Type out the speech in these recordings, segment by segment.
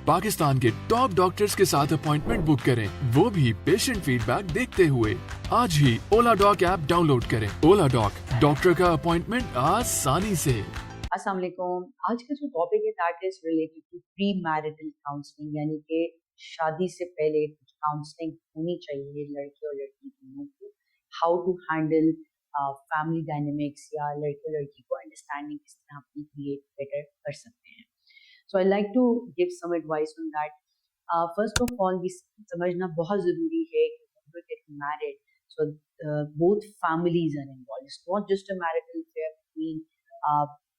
पाकिस्तान के top doctors के साथ अपॉइंटमेंट बुक करें, वो भी पेशेंट फीडबैक देखते हुए। आज ही ओला डॉक ऐप डाउनलोड करें। ओला डॉक, डॉक्टर का अपॉइंटमेंट आसानी से। अस्सलाम वालेकुम। आज का जो टॉपिक है that is related to pre marital counselling, यानी कि शादी से पहले कुछ काउंसलिंग होनी चाहिए लड़के और लड़की दोनों को। How to handle family dynamics या लड़के लड़की को अंडरस्टैंडिंग किस तरह अपनी क्रिएट बेटर कर सकते हैं। So I like to give some advice on that. First of all, ये समझना बहुत ज़रूरी है कि when we get married, so both families are involved. It's not just a marital affair between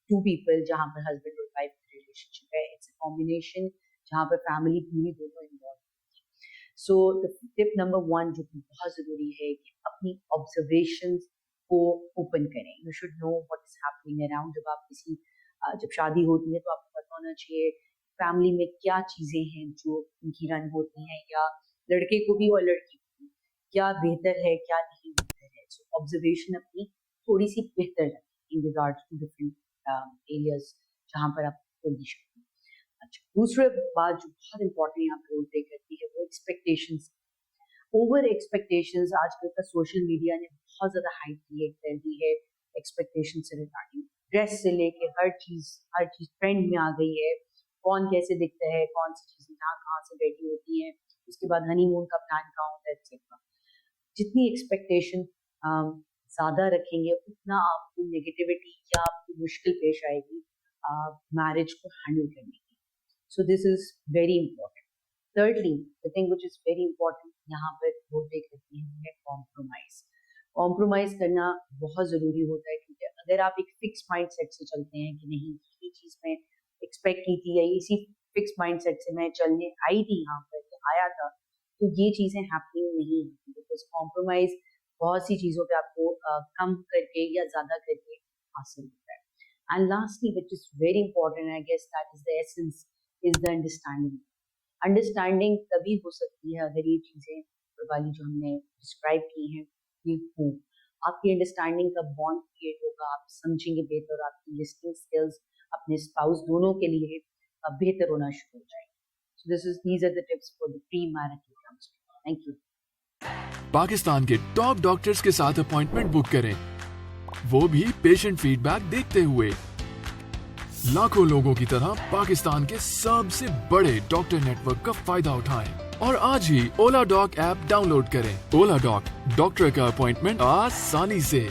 two people जहाँ पर husband और wife की relationship है. It's a combination जहाँ पर family पूरी दोनों involved है. So the tip number one जो कि बहुत ज़रूरी है कि अपनी observations को open करें. You should know what is happening around. जब शादी होती है तो आपको पता होना चाहिए फैमिली में क्या चीज़ें हैं जो उनकी रन होती हैं, या लड़के को भी और लड़की को भी क्या बेहतर है क्या नहीं बेहतर है। सो ऑब्जर्वेशन अपनी थोड़ी सी बेहतर रखें in regards to different areas जहाँ पर आप पोजीशन हो। अच्छा, दूसरी बात जो बहुत इंपॉर्टेंट यहाँ पर रोल प्ले करती है वो एक्सपेक्टेशंस। ओवर एक्सपेक्टेशंस आजकल का सोशल मीडिया ने बहुत ज़्यादा हाइप क्रिएट कर दी है एक्सपेक्टेशन से रिगार्डिंग। ड्रेस से लेके हर चीज़ ट्रेंड में आ गई है। कौन कैसे दिखता है, कौन सी चीज़ें कहाँ से रेडी होती हैं, उसके बाद हनीमून का प्लान कहाँ होता है, एक्सेट्रा। जितनी एक्सपेक्टेशन ज़्यादा रखेंगे उतना आपको नेगेटिविटी या आपको मुश्किल पेश आएगी मैरिज को हैंडल करने की। So this is very important. thirdly, the thing which is very important यहाँ पर वो देख लेते हैं कॉम्प्रोमाइज़। कॉम्प्रोमाइज़ करना बहुत ज़रूरी होता है, क्योंकि अगर आप एक फिक्स माइंड सेट से चलते हैं कि नहीं ये चीज़ मैं एक्सपेक्ट की थी या इसी फिक्स माइंड सेट से मैं चलने आई थी यहाँ पर या आया था, तो ये चीज़ें हैपनिंग नहीं होती। बिकॉज कॉम्प्रोमाइज़ बहुत सी चीज़ों पे आपको कम करके या ज़्यादा करके हासिल होता है। And lastly which is very important, I guess that is the essence, is the understanding. Understanding तभी हो सकती है अगर ये चीज़ें वाली जो हमने डिस्क्राइब की हैं ये हो। आपकी अंडरस्टैंडिंग का बॉन्ड क्रिएट होगा, आप समझेंगे बेहतर, आपकी लिसनिंग स्किल्स अपने स्पाउस दोनों के लिए बेहतर होना शुरू हो जाएगी। So these are the tips for the pre marital counselling. Thank you. Pakistan के टॉप डॉक्टर्स के साथ अपॉइंटमेंट बुक करें, वो भी पेशेंट फीडबैक देखते हुए। लाखों लोगों की तरह पाकिस्तान के सबसे बड़े डॉक्टर नेटवर्क का फायदा उठाएं और आज ही ओला डॉक ऐप डाउनलोड करें। ओला डॉक, डॉक्टर का अपॉइंटमेंट आसानी से।